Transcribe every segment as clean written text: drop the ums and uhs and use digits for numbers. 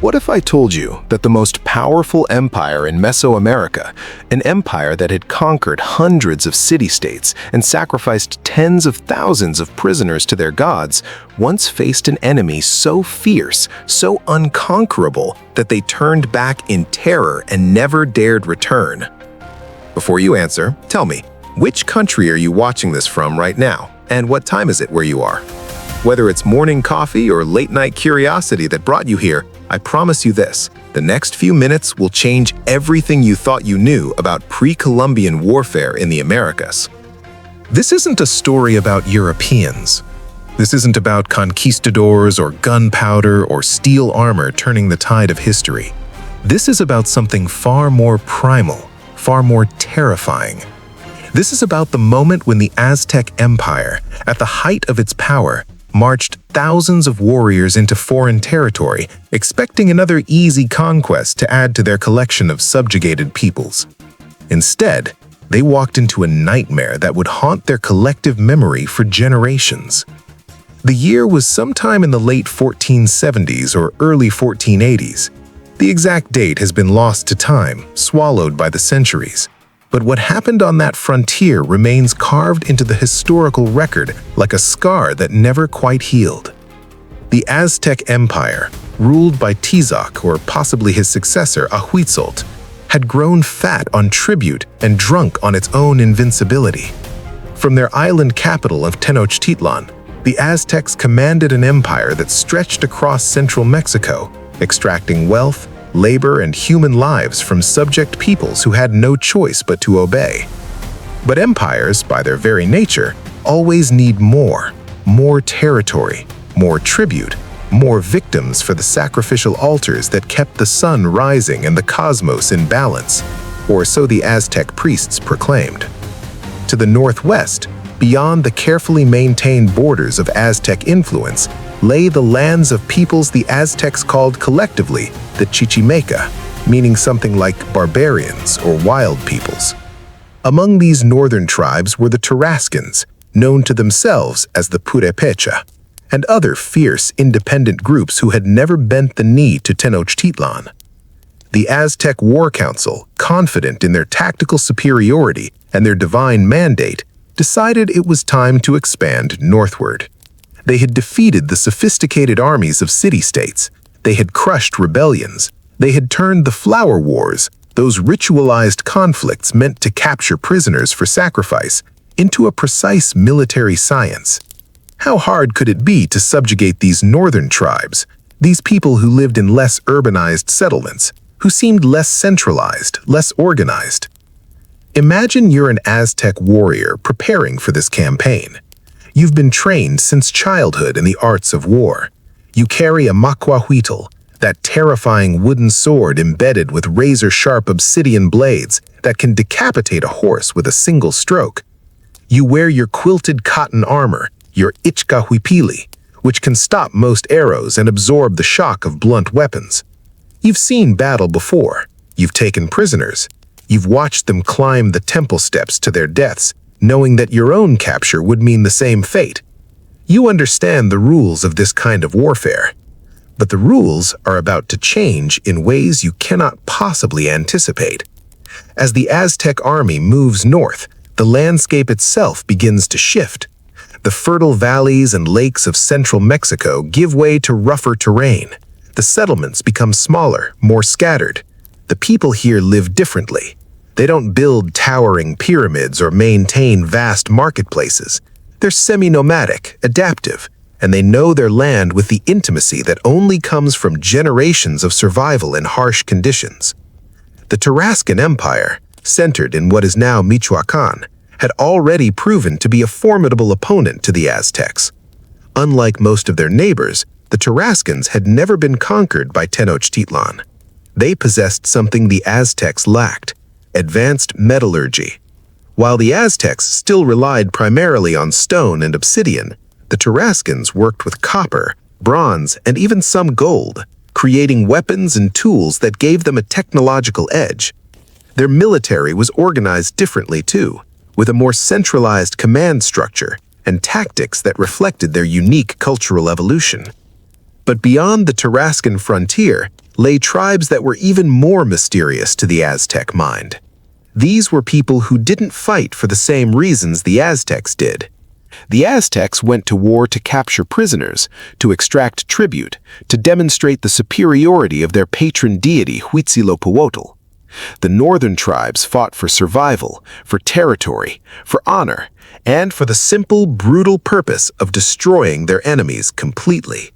What if I told you that the most powerful empire in Mesoamerica, an empire that had conquered hundreds of city-states and sacrificed tens of thousands of prisoners to their gods, once faced an enemy so fierce, so unconquerable, that they turned back in terror and never dared return? Before you answer, tell me, which country are you watching this from right now, and what time is it where you are? Whether it's morning coffee or late-night curiosity that brought you here, I promise you this, the next few minutes will change everything you thought you knew about pre-Columbian warfare in the Americas. This isn't a story about Europeans. This isn't about conquistadors or gunpowder or steel armor turning the tide of history. This is about something far more primal, far more terrifying. This is about the moment when the Aztec Empire, at the height of its power, marched thousands of warriors into foreign territory, expecting another easy conquest to add to their collection of subjugated peoples. Instead, they walked into a nightmare that would haunt their collective memory for generations. The year was sometime in the late 1470s or early 1480s. The exact date has been lost to time, swallowed by the centuries. But what happened on that frontier remains carved into the historical record like a scar that never quite healed. The Aztec Empire, ruled by Tizoc or possibly his successor Ahuitzotl, had grown fat on tribute and drunk on its own invincibility. From their island capital of Tenochtitlan, the Aztecs commanded an empire that stretched across central Mexico, extracting wealth, labor, and human lives from subject peoples who had no choice but to obey. But empires, by their very nature, always need more territory, more tribute, more victims for the sacrificial altars that kept the sun rising and the cosmos in balance, or so the Aztec priests proclaimed. To the northwest, beyond the carefully maintained borders of Aztec influence, lay the lands of peoples the Aztecs called collectively the Chichimeca, meaning something like barbarians or wild peoples. Among these northern tribes were the Tarascans, known to themselves as the Purepecha, and other fierce, independent groups who had never bent the knee to Tenochtitlan. The Aztec War Council, confident in their tactical superiority and their divine mandate, decided it was time to expand northward. They had defeated the sophisticated armies of city-states. They had crushed rebellions. They had turned the flower wars, those ritualized conflicts meant to capture prisoners for sacrifice, into a precise military science. How hard could it be to subjugate these northern tribes, these people who lived in less urbanized settlements, who seemed less centralized, less organized? Imagine you're an Aztec warrior preparing for this campaign. You've been trained since childhood in the arts of war. You carry a macuahuitl, that terrifying wooden sword embedded with razor-sharp obsidian blades that can decapitate a horse with a single stroke. You wear your quilted cotton armor, your ichcahuipili, which can stop most arrows and absorb the shock of blunt weapons. You've seen battle before. You've taken prisoners. You've watched them climb the temple steps to their deaths, knowing that your own capture would mean the same fate. You understand the rules of this kind of warfare. But the rules are about to change in ways you cannot possibly anticipate. As the Aztec army moves north, the landscape itself begins to shift. The fertile valleys and lakes of central Mexico give way to rougher terrain. The settlements become smaller, more scattered. The people here live differently. They don't build towering pyramids or maintain vast marketplaces. They're semi-nomadic, adaptive, and they know their land with the intimacy that only comes from generations of survival in harsh conditions. The Tarascan Empire, centered in what is now Michoacan, had already proven to be a formidable opponent to the Aztecs. Unlike most of their neighbors, the Tarascans had never been conquered by Tenochtitlan. They possessed something the Aztecs lacked: advanced metallurgy. While the Aztecs still relied primarily on stone and obsidian, the Tarascans worked with copper, bronze, and even some gold, creating weapons and tools that gave them a technological edge. Their military was organized differently too, with a more centralized command structure and tactics that reflected their unique cultural evolution. But beyond the Tarascan frontier lay tribes that were even more mysterious to the Aztec mind. These were people who didn't fight for the same reasons the Aztecs did. The Aztecs went to war to capture prisoners, to extract tribute, to demonstrate the superiority of their patron deity Huitzilopochtli. The northern tribes fought for survival, for territory, for honor, and for the simple, brutal purpose of destroying their enemies completely.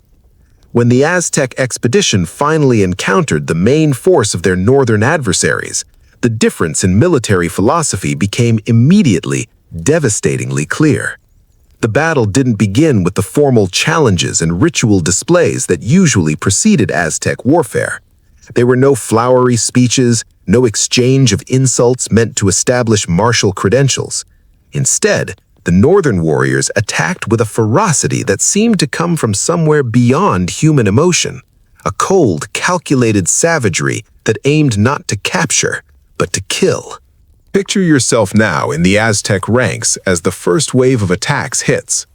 When the Aztec expedition finally encountered the main force of their northern adversaries, the difference in military philosophy became immediately, devastatingly clear. The battle didn't begin with the formal challenges and ritual displays that usually preceded Aztec warfare. There were no flowery speeches, no exchange of insults meant to establish martial credentials. Instead, the northern warriors attacked with a ferocity that seemed to come from somewhere beyond human emotion, a cold, calculated savagery that aimed not to capture, but to kill. Picture yourself now in the Aztec ranks as the first wave of attacks hits.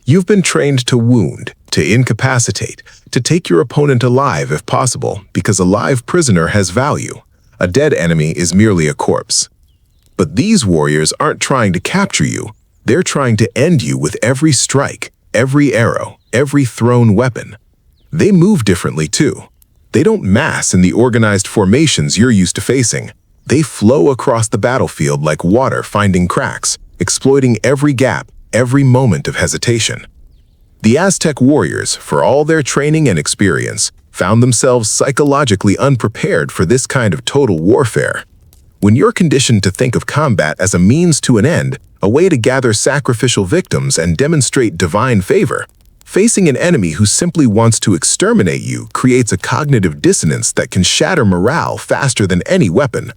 You've been trained to wound, to incapacitate, to take your opponent alive if possible, because a live prisoner has value. A dead enemy is merely a corpse. But these warriors aren't trying to capture you. They're trying to end you with every strike, every arrow, every thrown weapon. They move differently too. They don't mass in the organized formations you're used to facing. They flow across the battlefield like water finding cracks, exploiting every gap, every moment of hesitation. The Aztec warriors, for all their training and experience, found themselves psychologically unprepared for this kind of total warfare. When you're conditioned to think of combat as a means to an end, a way to gather sacrificial victims and demonstrate divine favor, facing an enemy who simply wants to exterminate you creates a cognitive dissonance that can shatter morale faster than any weapon.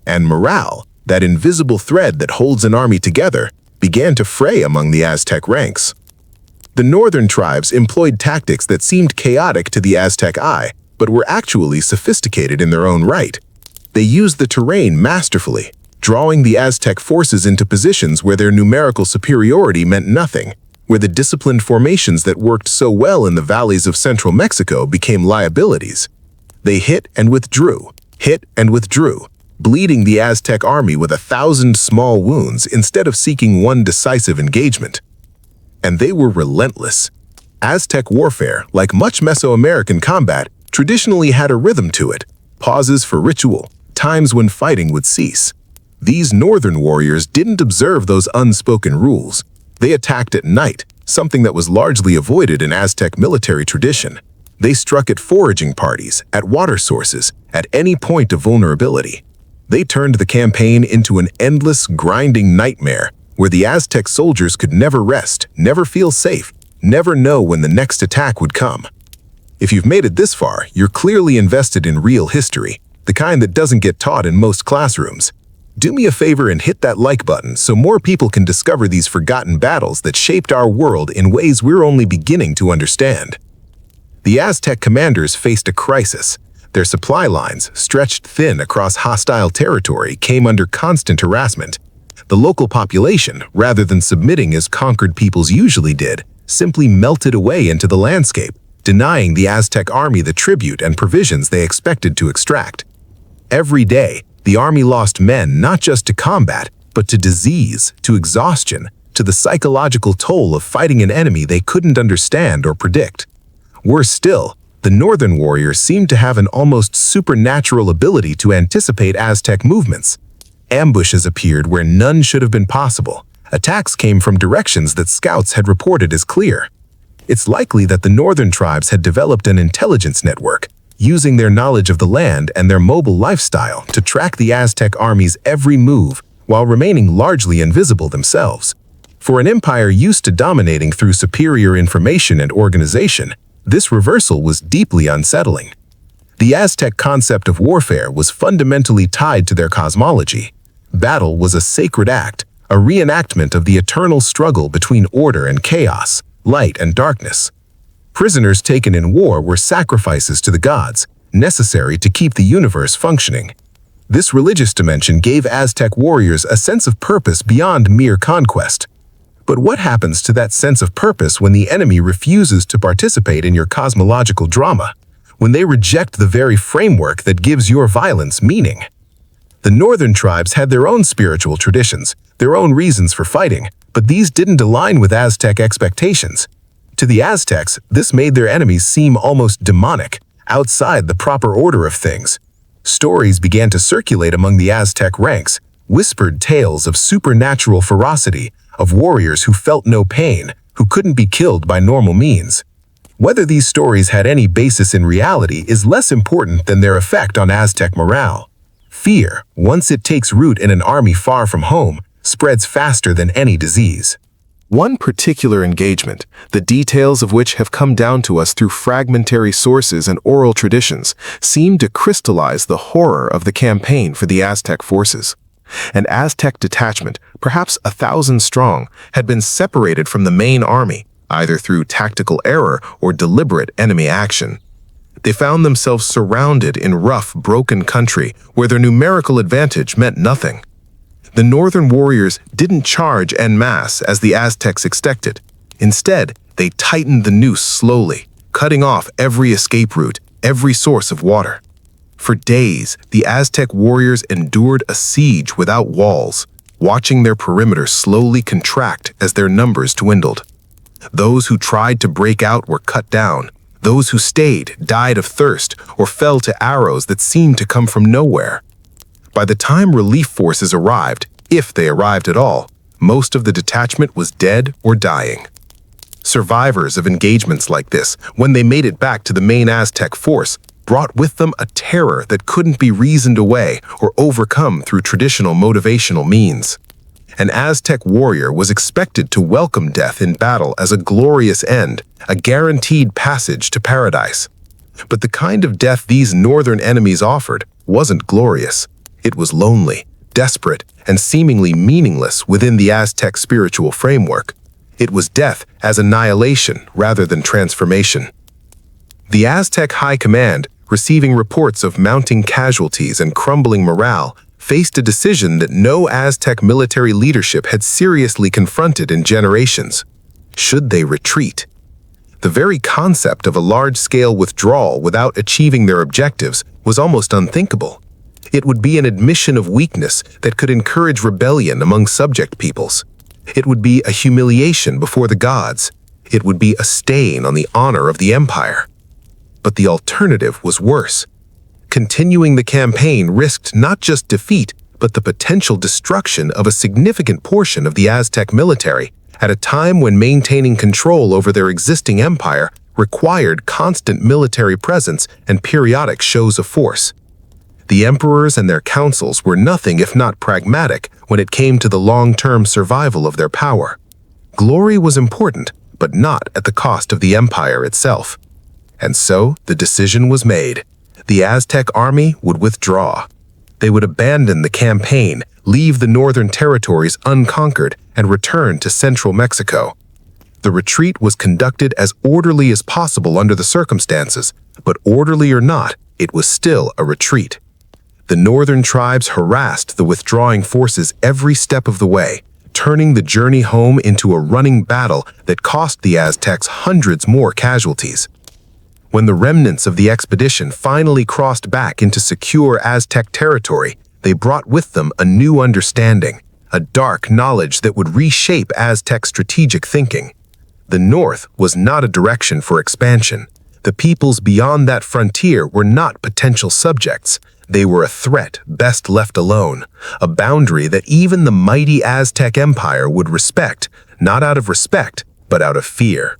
And morale, that invisible thread that holds an army together, began to fray among the Aztec ranks. The northern tribes employed tactics that seemed chaotic to the Aztec eye, but were actually sophisticated in their own right. They used the terrain masterfully, drawing the Aztec forces into positions where their numerical superiority meant nothing, where the disciplined formations that worked so well in the valleys of central Mexico became liabilities. They hit and withdrew, bleeding the Aztec army with 1,000 small wounds instead of seeking one decisive engagement. And they were relentless. Aztec warfare, like much Mesoamerican combat, traditionally had a rhythm to it, pauses for ritual, times when fighting would cease. These northern warriors didn't observe those unspoken rules. They attacked at night, something that was largely avoided in Aztec military tradition. They struck at foraging parties, at water sources, at any point of vulnerability. They turned the campaign into an endless, grinding nightmare where the Aztec soldiers could never rest, never feel safe, never know when the next attack would come. If you've made it this far, you're clearly invested in real history, the kind that doesn't get taught in most classrooms. Do me a favor and hit that like button so more people can discover these forgotten battles that shaped our world in ways we're only beginning to understand. The Aztec commanders faced a crisis. Their supply lines, stretched thin across hostile territory, came under constant harassment. The local population, rather than submitting as conquered peoples usually did, simply melted away into the landscape, denying the Aztec army the tribute and provisions they expected to extract. Every day, the army lost men not just to combat, but to disease, to exhaustion, to the psychological toll of fighting an enemy they couldn't understand or predict. Worse still, the northern warriors seemed to have an almost supernatural ability to anticipate Aztec movements. Ambushes appeared where none should have been possible. Attacks came from directions that scouts had reported as clear. It's likely that the northern tribes had developed an intelligence network, using their knowledge of the land and their mobile lifestyle to track the Aztec army's every move while remaining largely invisible themselves. For an empire used to dominating through superior information and organization, this reversal was deeply unsettling. The Aztec concept of warfare was fundamentally tied to their cosmology. Battle was a sacred act, a reenactment of the eternal struggle between order and chaos, light and darkness. Prisoners taken in war were sacrifices to the gods, necessary to keep the universe functioning. This religious dimension gave Aztec warriors a sense of purpose beyond mere conquest. But what happens to that sense of purpose when the enemy refuses to participate in your cosmological drama? When they reject the very framework that gives your violence meaning? The northern tribes had their own spiritual traditions, their own reasons for fighting, but these didn't align with Aztec expectations. To the Aztecs, this made their enemies seem almost demonic, outside the proper order of things. Stories began to circulate among the Aztec ranks, whispered tales of supernatural ferocity, of warriors who felt no pain, who couldn't be killed by normal means. Whether these stories had any basis in reality is less important than their effect on Aztec morale. Fear, once it takes root in an army far from home, spreads faster than any disease. One particular engagement, the details of which have come down to us through fragmentary sources and oral traditions, seemed to crystallize the horror of the campaign for the Aztec forces. An Aztec detachment, perhaps 1,000 strong, had been separated from the main army, either through tactical error or deliberate enemy action. They found themselves surrounded in rough, broken country where their numerical advantage meant nothing. The northern warriors didn't charge en masse as the Aztecs expected. Instead, they tightened the noose slowly, cutting off every escape route, every source of water. For days, the Aztec warriors endured a siege without walls, watching their perimeter slowly contract as their numbers dwindled. Those who tried to break out were cut down. Those who stayed died of thirst or fell to arrows that seemed to come from nowhere. By the time relief forces arrived, if they arrived at all, most of the detachment was dead or dying. Survivors of engagements like this, when they made it back to the main Aztec force, brought with them a terror that couldn't be reasoned away or overcome through traditional motivational means. An Aztec warrior was expected to welcome death in battle as a glorious end, a guaranteed passage to paradise. But the kind of death these northern enemies offered wasn't glorious. It was lonely, desperate, and seemingly meaningless within the Aztec spiritual framework. It was death as annihilation rather than transformation. The Aztec High Command, receiving reports of mounting casualties and crumbling morale, faced a decision that no Aztec military leadership had seriously confronted in generations. Should they retreat? The very concept of a large-scale withdrawal without achieving their objectives was almost unthinkable. It would be an admission of weakness that could encourage rebellion among subject peoples. It would be a humiliation before the gods. It would be a stain on the honor of the empire. But the alternative was worse. Continuing the campaign risked not just defeat, but the potential destruction of a significant portion of the Aztec military at a time when maintaining control over their existing empire required constant military presence and periodic shows of force. The emperors and their councils were nothing if not pragmatic when it came to the long-term survival of their power. Glory was important, but not at the cost of the empire itself. And so the decision was made. The Aztec army would withdraw. They would abandon the campaign, leave the northern territories unconquered, and return to central Mexico. The retreat was conducted as orderly as possible under the circumstances, but orderly or not, it was still a retreat. The northern tribes harassed the withdrawing forces every step of the way, turning the journey home into a running battle that cost the Aztecs hundreds more casualties. When the remnants of the expedition finally crossed back into secure Aztec territory, they brought with them a new understanding, a dark knowledge that would reshape Aztec strategic thinking. The north was not a direction for expansion. The peoples beyond that frontier were not potential subjects. They were a threat best left alone, a boundary that even the mighty Aztec Empire would respect, not out of respect, but out of fear.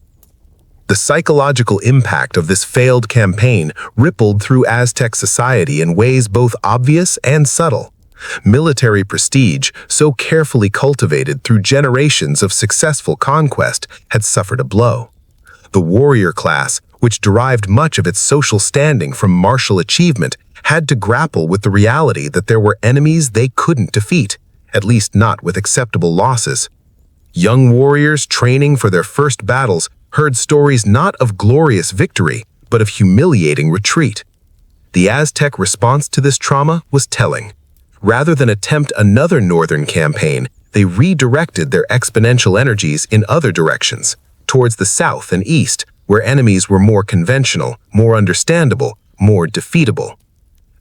The psychological impact of this failed campaign rippled through Aztec society in ways both obvious and subtle. Military prestige, so carefully cultivated through generations of successful conquest, had suffered a blow. The warrior class, which derived much of its social standing from martial achievement, had to grapple with the reality that there were enemies they couldn't defeat, at least not with acceptable losses. Young warriors training for their first battles heard stories not of glorious victory, but of humiliating retreat. The Aztec response to this trauma was telling. Rather than attempt another northern campaign, they redirected their exponential energies in other directions, towards the south and east, where enemies were more conventional, more understandable, more defeatable.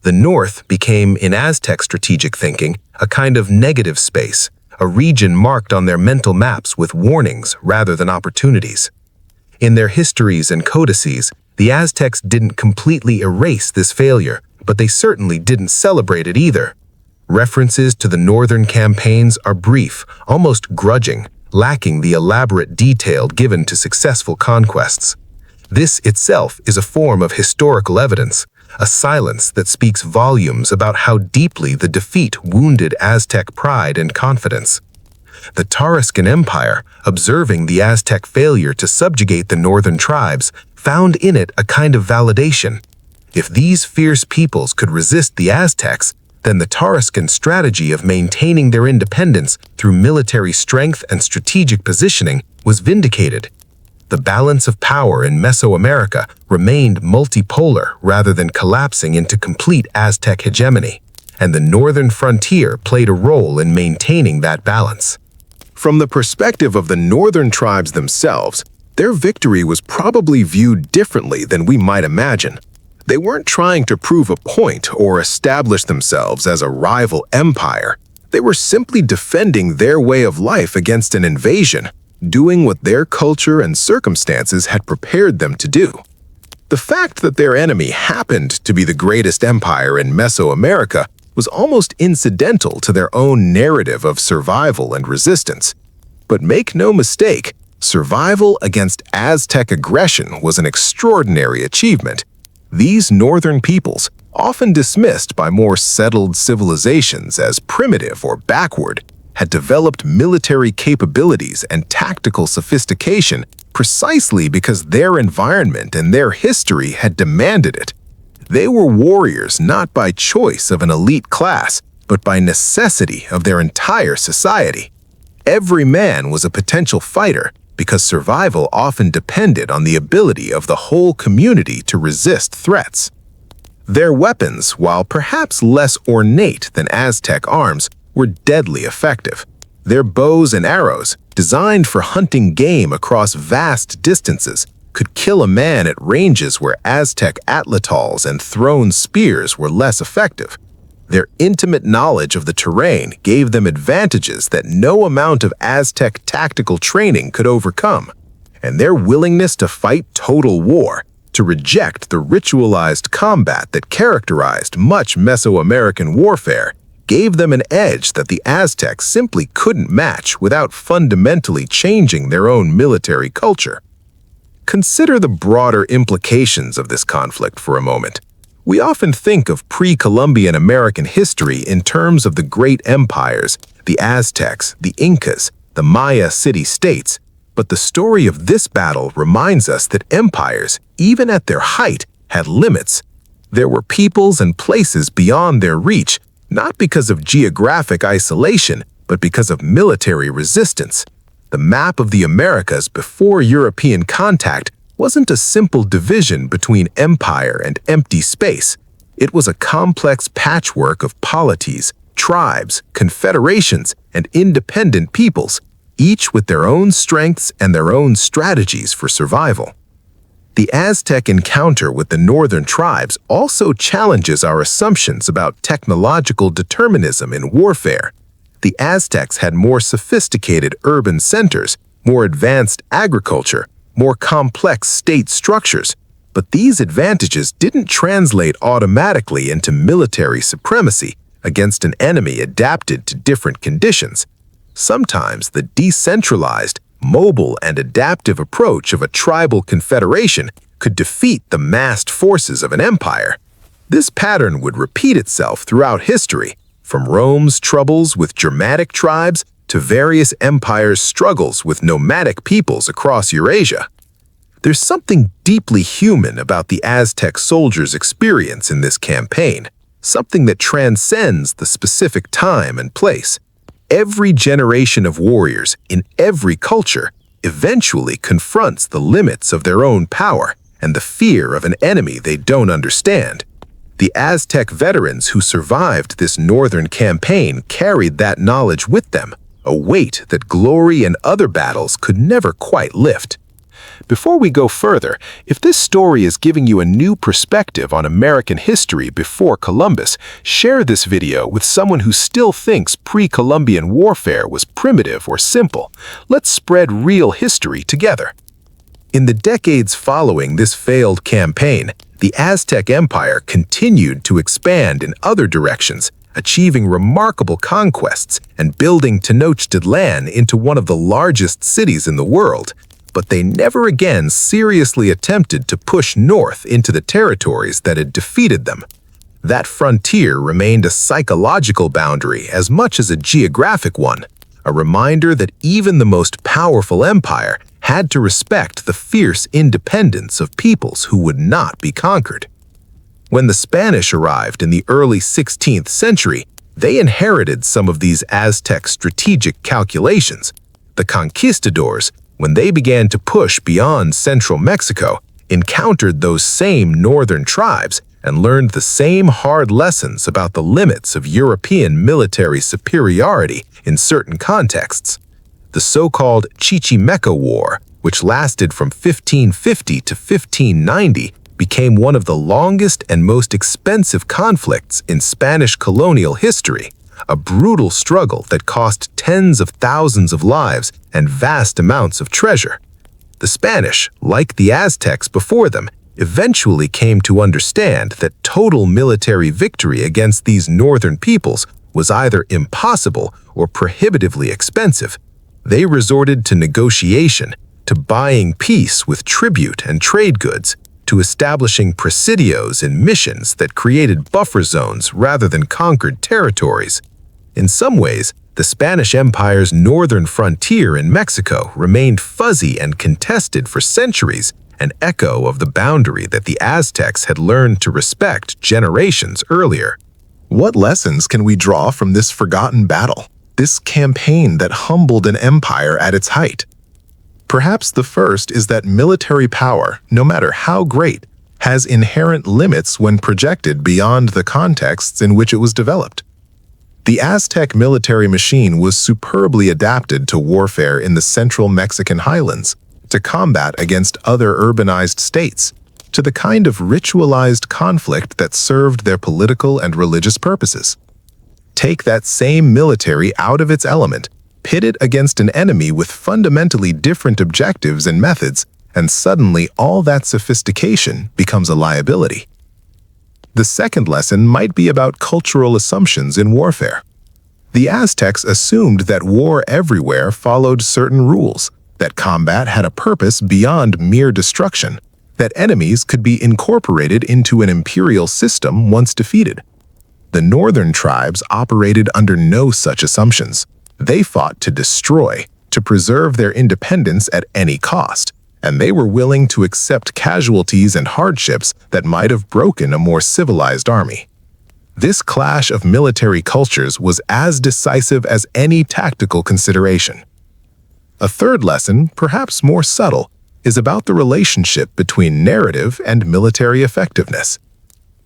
The north became, in Aztec strategic thinking, a kind of negative space, a region marked on their mental maps with warnings rather than opportunities. In their histories and codices, the Aztecs didn't completely erase this failure, but they certainly didn't celebrate it either. References to the northern campaigns are brief, almost grudging, lacking the elaborate detail given to successful conquests. This itself is a form of historical evidence, a silence that speaks volumes about how deeply the defeat wounded Aztec pride and confidence. The Tarascan Empire, observing the Aztec failure to subjugate the northern tribes, found in it a kind of validation. If these fierce peoples could resist the Aztecs, then the Tarascan strategy of maintaining their independence through military strength and strategic positioning was vindicated. The balance of power in Mesoamerica remained multipolar rather than collapsing into complete Aztec hegemony, and the northern frontier played a role in maintaining that balance. From the perspective of the northern tribes themselves, their victory was probably viewed differently than we might imagine. They weren't trying to prove a point or establish themselves as a rival empire. They were simply defending their way of life against an invasion, doing what their culture and circumstances had prepared them to do. The fact that their enemy happened to be the greatest empire in Mesoamerica was almost incidental to their own narrative of survival and resistance. But make no mistake, survival against Aztec aggression was an extraordinary achievement. These northern peoples, often dismissed by more settled civilizations as primitive or backward, had developed military capabilities and tactical sophistication precisely because their environment and their history had demanded it. They were warriors not by choice of an elite class, but by necessity of their entire society. Every man was a potential fighter because survival often depended on the ability of the whole community to resist threats. Their weapons, while perhaps less ornate than Aztec arms, were deadly effective. Their bows and arrows, designed for hunting game across vast distances, could kill a man at ranges where Aztec atlatls and thrown spears were less effective. Their intimate knowledge of the terrain gave them advantages that no amount of Aztec tactical training could overcome, and their willingness to fight total war, to reject the ritualized combat that characterized much Mesoamerican warfare, gave them an edge that the Aztecs simply couldn't match without fundamentally changing their own military culture. Consider the broader implications of this conflict for a moment. We often think of pre-Columbian American history in terms of the great empires, the Aztecs, the Incas, the Maya city-states, but the story of this battle reminds us that empires, even at their height, had limits. There were peoples and places beyond their reach, not because of geographic isolation, but because of military resistance. The map of the Americas before European contact wasn't a simple division between empire and empty space. It was a complex patchwork of polities, tribes, confederations, and independent peoples, each with their own strengths and their own strategies for survival. The Aztec encounter with the northern tribes also challenges our assumptions about technological determinism in warfare. The Aztecs had more sophisticated urban centers, more advanced agriculture, more complex state structures, but these advantages didn't translate automatically into military supremacy against an enemy adapted to different conditions. Sometimes the decentralized, mobile, and adaptive approach of a tribal confederation could defeat the massed forces of an empire. This pattern would repeat itself throughout history, from Rome's troubles with Germanic tribes to various empires' struggles with nomadic peoples across Eurasia. There's something deeply human about the Aztec soldiers' experience in this campaign, something that transcends the specific time and place. Every generation of warriors in every culture eventually confronts the limits of their own power and the fear of an enemy they don't understand. The Aztec veterans who survived this northern campaign carried that knowledge with them, a weight that glory and other battles could never quite lift. Before we go further, if this story is giving you a new perspective on American history before Columbus, share this video with someone who still thinks pre-Columbian warfare was primitive or simple. Let's spread real history together. In the decades following this failed campaign, the Aztec Empire continued to expand in other directions, achieving remarkable conquests and building Tenochtitlan into one of the largest cities in the world. But they never again seriously attempted to push north into the territories that had defeated them. That frontier remained a psychological boundary as much as a geographic one, a reminder that even the most powerful empire had to respect the fierce independence of peoples who would not be conquered. When the Spanish arrived in the early 16th century, they inherited some of these Aztec strategic calculations. The conquistadors, when they began to push beyond central Mexico, encountered those same northern tribes and learned the same hard lessons about the limits of European military superiority in certain contexts. The so-called Chichimeca War, which lasted from 1550 to 1590, became one of the longest and most expensive conflicts in Spanish colonial history, a brutal struggle that cost tens of thousands of lives and vast amounts of treasure. The Spanish, like the Aztecs before them, eventually came to understand that total military victory against these northern peoples was either impossible or prohibitively expensive. They resorted to negotiation, to buying peace with tribute and trade goods, to establishing presidios and missions that created buffer zones rather than conquered territories. In some ways, the Spanish Empire's northern frontier in Mexico remained fuzzy and contested for centuries, an echo of the boundary that the Aztecs had learned to respect generations earlier. What lessons can we draw from this forgotten battle, this campaign that humbled an empire at its height? Perhaps the first is that military power, no matter how great, has inherent limits when projected beyond the contexts in which it was developed. The Aztec military machine was superbly adapted to warfare in the central Mexican highlands, to combat against other urbanized states, to the kind of ritualized conflict that served their political and religious purposes. Take that same military out of its element, pit it against an enemy with fundamentally different objectives and methods, and suddenly all that sophistication becomes a liability. The second lesson might be about cultural assumptions in warfare. The Aztecs assumed that war everywhere followed certain rules, that combat had a purpose beyond mere destruction, that enemies could be incorporated into an imperial system once defeated. The northern tribes operated under no such assumptions. They fought to destroy, to preserve their independence at any cost, and they were willing to accept casualties and hardships that might have broken a more civilized army. This clash of military cultures was as decisive as any tactical consideration. A third lesson, perhaps more subtle, is about the relationship between narrative and military effectiveness.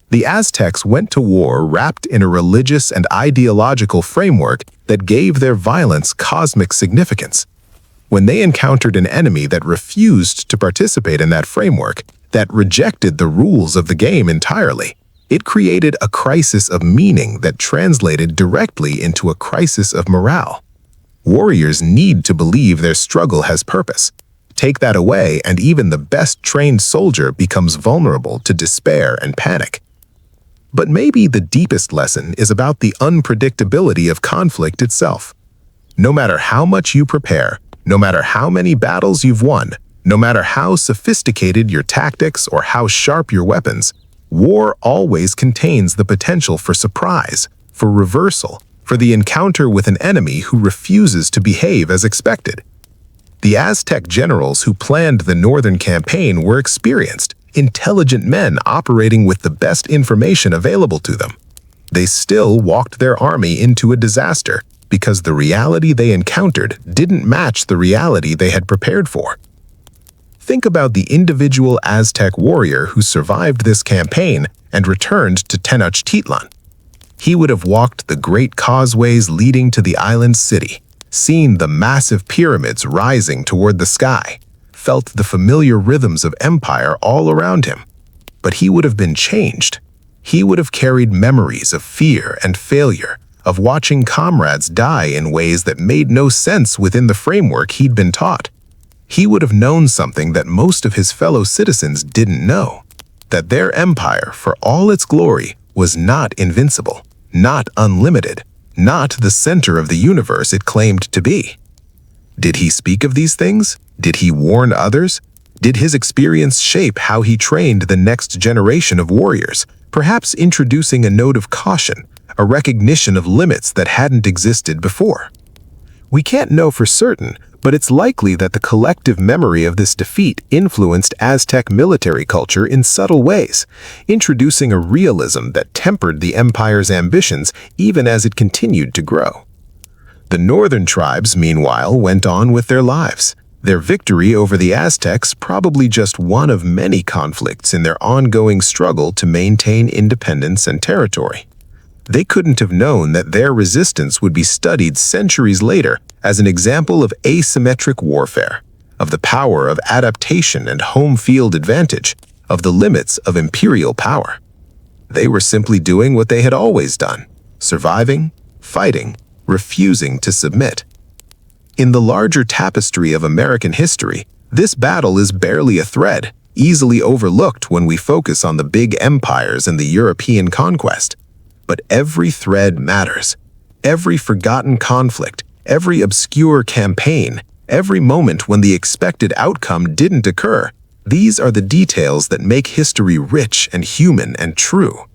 The Aztecs went to war wrapped in a religious and ideological framework that gave their violence cosmic significance. When they encountered an enemy that refused to participate in that framework, that rejected the rules of the game entirely, it created a crisis of meaning that translated directly into a crisis of morale. Warriors need to believe their struggle has purpose. Take that away, and even the best trained soldier becomes vulnerable to despair and panic. But maybe the deepest lesson is about the unpredictability of conflict itself. No matter how much you prepare, no matter how many battles you've won, no matter how sophisticated your tactics or how sharp your weapons, war always contains the potential for surprise, for reversal, for the encounter with an enemy who refuses to behave as expected. The Aztec generals who planned the northern campaign were experienced, intelligent men operating with the best information available to them. They still walked their army into a disaster because the reality they encountered didn't match the reality they had prepared for. Think about the individual Aztec warrior who survived this campaign and returned to Tenochtitlan. He would have walked the great causeways leading to the island city, seen the massive pyramids rising toward the sky, felt the familiar rhythms of empire all around him. But he would have been changed. He would have carried memories of fear and failure, of watching comrades die in ways that made no sense within the framework he'd been taught. He would have known something that most of his fellow citizens didn't know, that their empire, for all its glory, was not invincible, not unlimited, not the center of the universe it claimed to be. Did he speak of these things? Did he warn others? Did his experience shape how he trained the next generation of warriors, perhaps introducing a note of caution, a recognition of limits that hadn't existed before? We can't know for certain, but it's likely that the collective memory of this defeat influenced Aztec military culture in subtle ways, introducing a realism that tempered the empire's ambitions even as it continued to grow. The northern tribes, meanwhile, went on with their lives. Their victory over the Aztecs probably just one of many conflicts in their ongoing struggle to maintain independence and territory. They couldn't have known that their resistance would be studied centuries later as an example of asymmetric warfare, of the power of adaptation and home field advantage, of the limits of imperial power. They were simply doing what they had always done, surviving, fighting, refusing to submit. In the larger tapestry of American history, this battle is barely a thread, easily overlooked when we focus on the big empires and the European conquest. But every thread matters. Every forgotten conflict, every obscure campaign, every moment when the expected outcome didn't occur, these are the details that make history rich and human and true.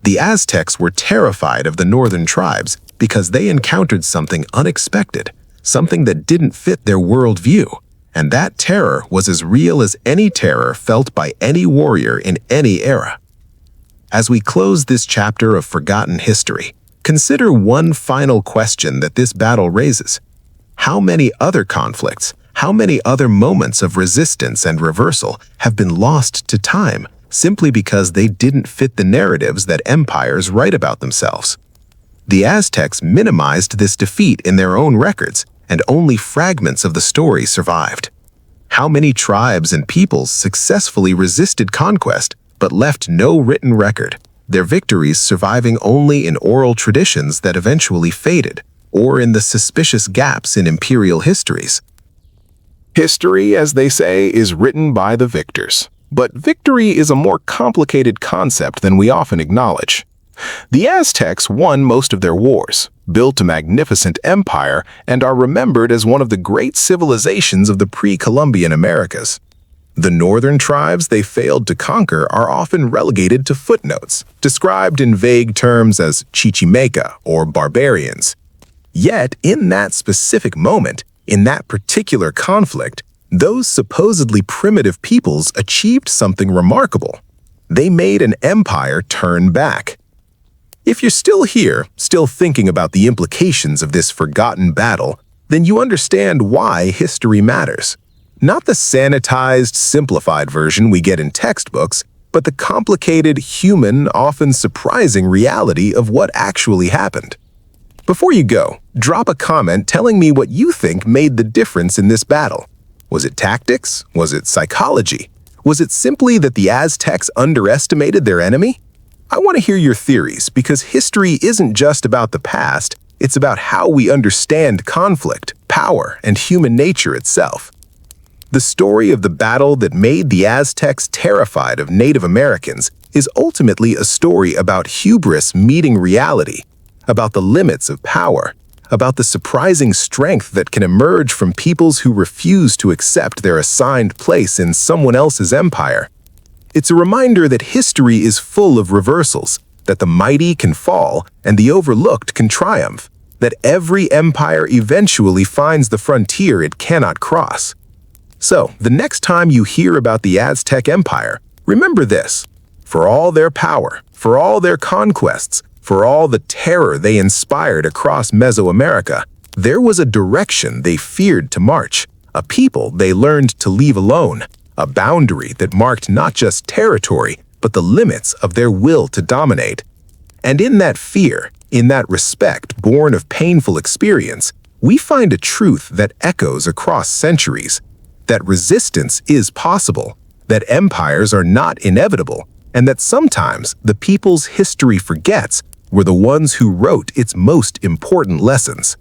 The Aztecs were terrified of the northern tribes because they encountered something unexpected, something that didn't fit their worldview, and that terror was as real as any terror felt by any warrior in any era. As we close this chapter of forgotten history, consider one final question that this battle raises. How many other conflicts, how many other moments of resistance and reversal have been lost to time simply because they didn't fit the narratives that empires write about themselves? The Aztecs minimized this defeat in their own records, and only fragments of the story survived. How many tribes and peoples successfully resisted conquest but left no written record, their victories surviving only in oral traditions that eventually faded, or in the suspicious gaps in imperial histories? History, as they say, is written by the victors. But victory is a more complicated concept than we often acknowledge. The Aztecs won most of their wars, built a magnificent empire, and are remembered as one of the great civilizations of the pre-Columbian Americas. The northern tribes they failed to conquer are often relegated to footnotes, described in vague terms as Chichimeca or barbarians. Yet, in that specific moment, in that particular conflict, those supposedly primitive peoples achieved something remarkable. They made an empire turn back. If you're still here, still thinking about the implications of this forgotten battle, then you understand why history matters. Not the sanitized, simplified version we get in textbooks, but the complicated, human, often surprising reality of what actually happened. Before you go, drop a comment telling me what you think made the difference in this battle. Was it tactics? Was it psychology? Was it simply that the Aztecs underestimated their enemy? I want to hear your theories, because history isn't just about the past, it's about how we understand conflict, power, and human nature itself. The story of the battle that made the Aztecs terrified of Native Americans is ultimately a story about hubris meeting reality, about the limits of power, about the surprising strength that can emerge from peoples who refuse to accept their assigned place in someone else's empire. It's a reminder that history is full of reversals, that the mighty can fall and the overlooked can triumph, that every empire eventually finds the frontier it cannot cross. So, the next time you hear about the Aztec Empire, remember this: for all their power, for all their conquests, for all the terror they inspired across Mesoamerica, there was a direction they feared to march, a people they learned to leave alone, a boundary that marked not just territory, but the limits of their will to dominate. And in that fear, in that respect born of painful experience, we find a truth that echoes across centuries, that resistance is possible, that empires are not inevitable, and that sometimes the peoples history forgets were the ones who wrote its most important lessons.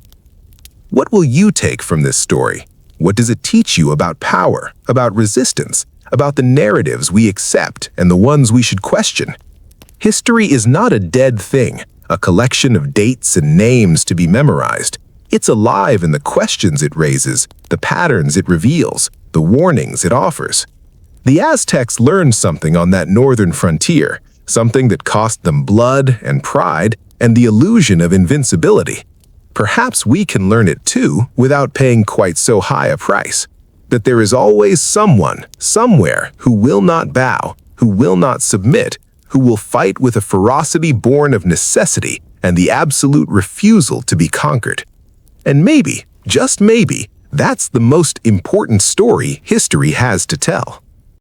What will you take from this story? What does it teach you about power, about resistance, about the narratives we accept and the ones we should question? History is not a dead thing, a collection of dates and names to be memorized. It's alive in the questions it raises, the patterns it reveals, the warnings it offers. The Aztecs learned something on that northern frontier, something that cost them blood and pride and the illusion of invincibility. Perhaps we can learn it too without paying quite so high a price. That there is always someone, somewhere, who will not bow, who will not submit, who will fight with a ferocity born of necessity and the absolute refusal to be conquered. And maybe, just maybe, that's the most important story history has to tell.